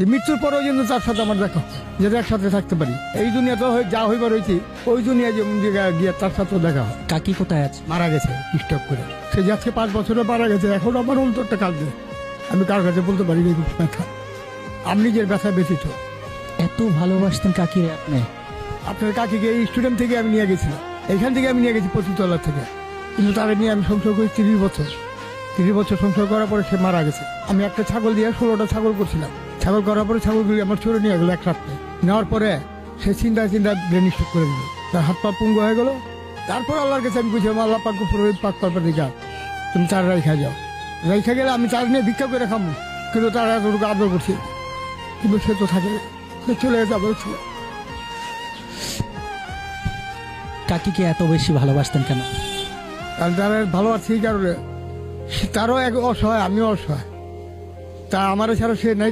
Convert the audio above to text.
যে মৃত্যুর পরেও যেন তার সাথে আমার দেখা হয়, যাতে একসাথে থাকতে পারি। এই দুনিয়াতে যা হইবার হয়েছি ওই দুনিয়ায় গিয়ে তার সাথেও দেখা হয়। কাকি কোথায় আছে? মারা গেছে স্ট্রোক করে। সে যে আজকে 5 বছরে মারা গেছে, এখন আমার অন্তরটা কাঁদবে। আমি কার কাছে বলতে পারি এই ব্যথা, আমি নিজের ব্যথা ব্যথিত। এত ভালোবাসতেন কাকিরে আপনি? আপনার কাকিকে এই স্টুডেন্ট থেকে আমি নিয়ে গেছিলাম, এখান থেকে আমি নিয়ে গেছি পঁচিশতলা থেকে, কিন্তু তারা নিয়ে আমি সংসার করি 30 বছর। 30 বছর সংসার করার পরে সে মারা গেছে। আমি একটা ছাগল দিয়ে 16টা ছাগল করছিলাম। ছাগল করার পরে ছাগলগুলি আমার চোরে নিয়ে গেলো এক রাত্রে। নেওয়ার পরে সে চিন্তা ব্রেন স্ট্রোক করে দিল, তার হাত পা পুঙ্গ হয়ে গেল। তারপর আল্লাহর কাছে আমি বুঝলাম, আল্লাহ পাক পাক পারপার দিকে তুমি তার রেখা যাও, রেখা গেলে আমি তার নিয়ে ভিক্ষা করে খাবো, কিন্তু তার এতটুকু আদর করছি, কিন্তু সে তো থাকে, সে চলে গেছে আবার ছিল। কাকিকে এত বেশি ভালোবাসতেন কেন? কারণ তারা ভালোবাসে এই কারণে, তারও এক অসহায়, আমিও অসহায়। তা আমার ছাড়া সে নাই,